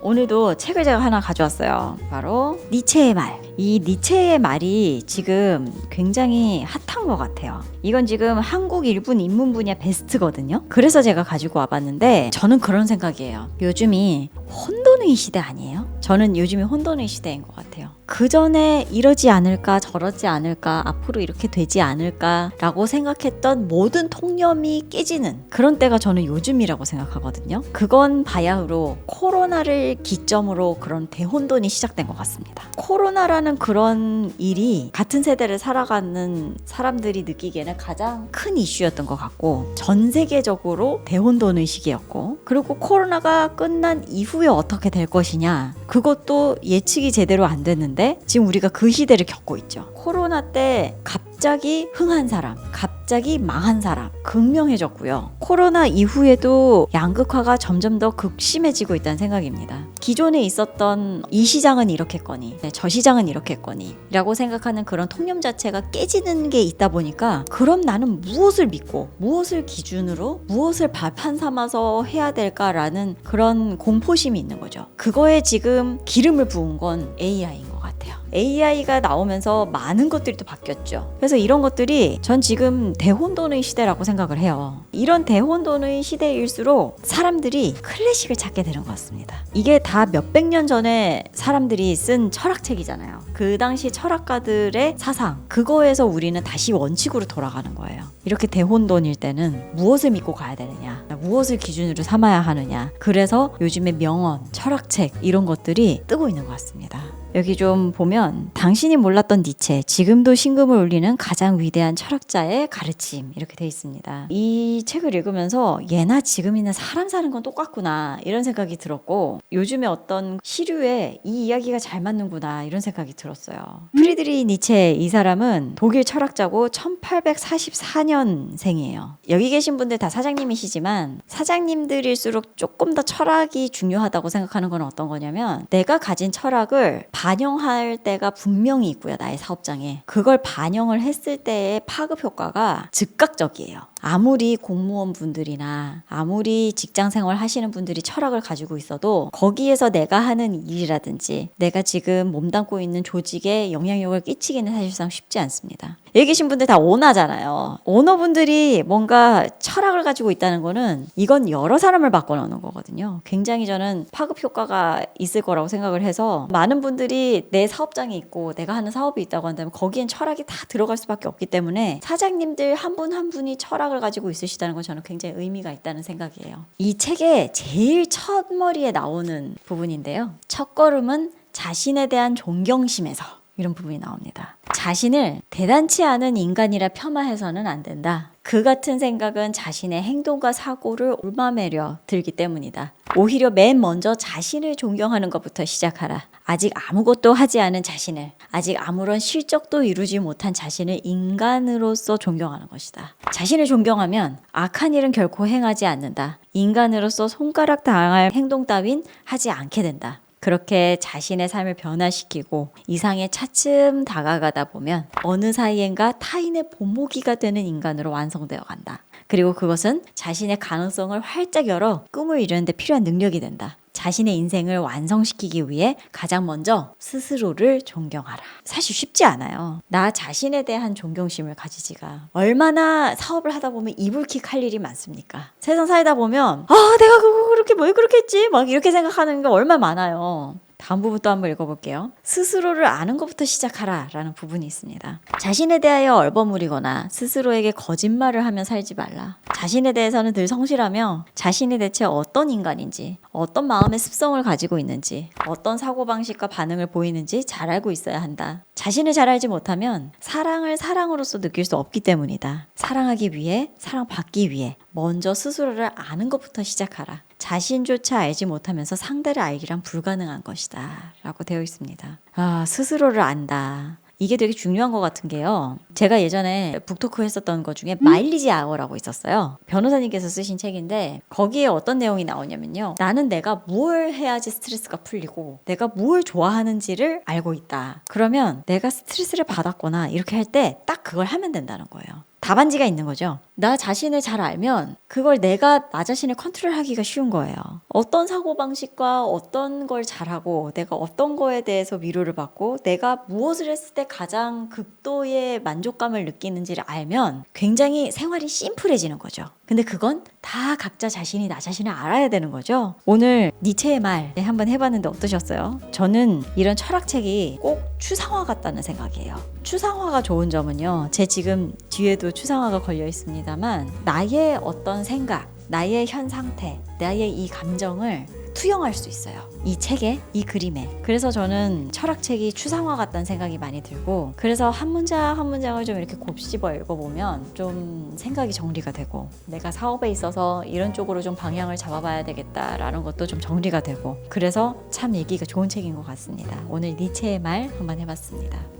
오늘도 책을 제가 하나 가져왔어요. 바로 니체의 말. 이 니체의 말이 지금 굉장히 핫한 것 같아요. 이건 지금 한국 일본 인문 분야 베스트거든요. 그래서 제가 가지고 와봤는데 저는 그런 생각이에요. 요즘이 혼돈의 시대 아니에요? 저는 요즘이 혼돈의 시대인 것 같아요. 그 전에 이러지 않을까 저러지 않을까 앞으로 이렇게 되지 않을까 라고 생각했던 모든 통념이 깨지는 그런 때가 저는 요즘이라고 생각하거든요. 그건 바야흐로 코로나를 기점으로 그런 대혼돈이 시작된 것 같습니다. 코로나라는 그런 일이 같은 세대를 살아가는 사람들이 느끼기에는 가장 큰 이슈였던 것 같고 전 세계적으로 대혼돈의 시기였고 그리고 코로나가 끝난 이후에 어떻게 될 것이냐 그것도 예측이 제대로 안 됐는데 지금 우리가 그 시대를 겪고 있죠. 코로나 때 갑자기 흥한 사람, 갑자기 망한 사람 극명해졌고요. 코로나 이후에도 양극화가 점점 더 극심해지고 있다는 생각입니다. 기존에 있었던 이 시장은 이렇겠거니, 저 시장은 이렇겠거니 라고 생각하는 그런 통념 자체가 깨지는 게 있다 보니까 그럼 나는 무엇을 믿고 무엇을 기준으로 무엇을 발판 삼아서 해야 될까라는 그런 공포심이 있는 거죠. 그거에 지금 기름을 부은 건 AI인 것 같아요. AI가 나오면서 많은 것들이 또 바뀌었죠. 그래서 이런 것들이 전 지금 대혼돈의 시대라고 생각을 해요. 이런 대혼돈의 시대일수록 사람들이 클래식을 찾게 되는 것 같습니다. 이게 다 몇백 년 전에 사람들이 쓴 철학책이잖아요. 그 당시 철학가들의 사상, 그거에서 우리는 다시 원칙으로 돌아가는 거예요. 이렇게 대혼돈일 때는 무엇을 믿고 가야 되느냐, 무엇을 기준으로 삼아야 하느냐. 그래서 요즘에 명언, 철학책 이런 것들이 뜨고 있는 것 같습니다. 여기 좀 보면 당신이 몰랐던 니체, 지금도 신금을 울리는 가장 위대한 철학자의 가르침 이렇게 돼 있습니다. 이 책을 읽으면서 예나 지금 있는 사람 사는 건 똑같구나 이런 생각이 들었고 요즘에 어떤 시류에 이 이야기가 잘 맞는구나 이런 생각이 들었어요. 프리드리히 니체 이 사람은 독일 철학자고 1844년생이에요. 여기 계신 분들 다 사장님이시지만 사장님들일수록 조금 더 철학이 중요하다고 생각하는 건 어떤 거냐면 내가 가진 철학을 반영할 때가 분명히 있고요. 나의 사업장에. 그걸 반영을 했을 때의 파급 효과가 즉각적이에요. 아무리 공무원 분들이나 아무리 직장 생활 하시는 분들이 철학을 가지고 있어도 거기에서 내가 하는 일이라든지 내가 지금 몸담고 있는 조직에 영향력을 끼치기는 사실상 쉽지 않습니다. 여기 계신 분들 다 오너잖아요. 오너분들이 뭔가 철학을 가지고 있다는 거는 이건 여러 사람을 바꿔놓는 거거든요. 굉장히 저는 파급 효과가 있을 거라고 생각을 해서 많은 분들이 내 사업장이 있고 내가 하는 사업이 있다고 한다면 거기엔 철학이 다 들어갈 수밖에 없기 때문에 사장님들 한 분 한 분이 철학을 가지고 있으시다는 건 저는 굉장히 의미가 있다는 생각이에요. 이 책의 제일 첫 머리에 나오는 부분인데요. 첫 걸음은 자신에 대한 존경심에서 이런 부분이 나옵니다. 자신을 대단치 않은 인간이라 폄하해서는 안 된다. 그 같은 생각은 자신의 행동과 사고를 옮아매려 들기 때문이다. 오히려 맨 먼저 자신을 존경하는 것부터 시작하라. 아직 아무것도 하지 않은 자신을, 아직 아무런 실적도 이루지 못한 자신을 인간으로서 존경하는 것이다. 자신을 존경하면 악한 일은 결코 행하지 않는다. 인간으로서 손가락 당할 행동 따윈 하지 않게 된다. 그렇게 자신의 삶을 변화시키고 이상에 차츰 다가가다 보면 어느 사이엔가 타인의 본보기가 되는 인간으로 완성되어 간다. 그리고 그것은 자신의 가능성을 활짝 열어 꿈을 이루는 데 필요한 능력이 된다. 자신의 인생을 완성시키기 위해 가장 먼저 스스로를 존경하라. 사실 쉽지 않아요. 나 자신에 대한 존경심을 가지지가 얼마나 사업을 하다 보면 이불킥 할 일이 많습니까? 세상 살다 보면 내가 그거 그렇게 뭘 그렇게 했지? 막 이렇게 생각하는 게 얼마나 많아요. 다음 부분 또 한번 읽어볼게요. 스스로를 아는 것부터 시작하라 라는 부분이 있습니다. 자신에 대하여 얼버무리거나 스스로에게 거짓말을 하며 살지 말라. 자신에 대해서는 늘 성실하며 자신이 대체 어떤 인간인지 어떤 마음의 습성을 가지고 있는지 어떤 사고방식과 반응을 보이는지 잘 알고 있어야 한다. 자신을 잘 알지 못하면 사랑을 사랑으로서 느낄 수 없기 때문이다. 사랑하기 위해 사랑받기 위해 먼저 스스로를 아는 것부터 시작하라. 자신조차 알지 못하면서 상대를 알기란 불가능한 것이다 라고 되어 있습니다. 스스로를 안다. 이게 되게 중요한 것 같은 게요. 제가 예전에 북토크 했었던 것 중에 마일리지 아워라고 있었어요. 변호사님께서 쓰신 책인데 거기에 어떤 내용이 나오냐면요. 나는 내가 뭘 해야지 스트레스가 풀리고 내가 뭘 좋아하는지를 알고 있다. 그러면 내가 스트레스를 받았거나 이렇게 할 때 딱 그걸 하면 된다는 거예요. 답안지가 있는 거죠. 나 자신을 잘 알면 그걸 내가 나 자신을 컨트롤하기가 쉬운 거예요. 어떤 사고방식과 어떤 걸 잘하고 내가 어떤 거에 대해서 위로를 받고 내가 무엇을 했을 때 가장 극도의 만족감을 느끼는지를 알면 굉장히 생활이 심플해지는 거죠. 근데 그건 다 각자 자신이 나 자신을 알아야 되는 거죠. 오늘 니체의 말 한번 해봤는데 어떠셨어요? 저는 이런 철학책이 꼭 추상화 같다는 생각이에요. 추상화가 좋은 점은요, 제 지금 뒤에도 추상화가 걸려 있습니다만 나의 어떤 생각, 나의 현 상태, 나의 이 감정을 투영할 수 있어요. 이 책에, 이 그림에. 그래서 저는 철학책이 추상화 같다는 생각이 많이 들고, 그래서 한 문장 한 문장을 좀 이렇게 곱씹어 읽어보면 좀 생각이 정리가 되고, 내가 사업에 있어서 이런 쪽으로 좀 방향을 잡아봐야 되겠다라는 것도 좀 정리가 되고, 그래서 참 읽기가 좋은 책인 것 같습니다. 오늘 니체의 말 한번 해봤습니다.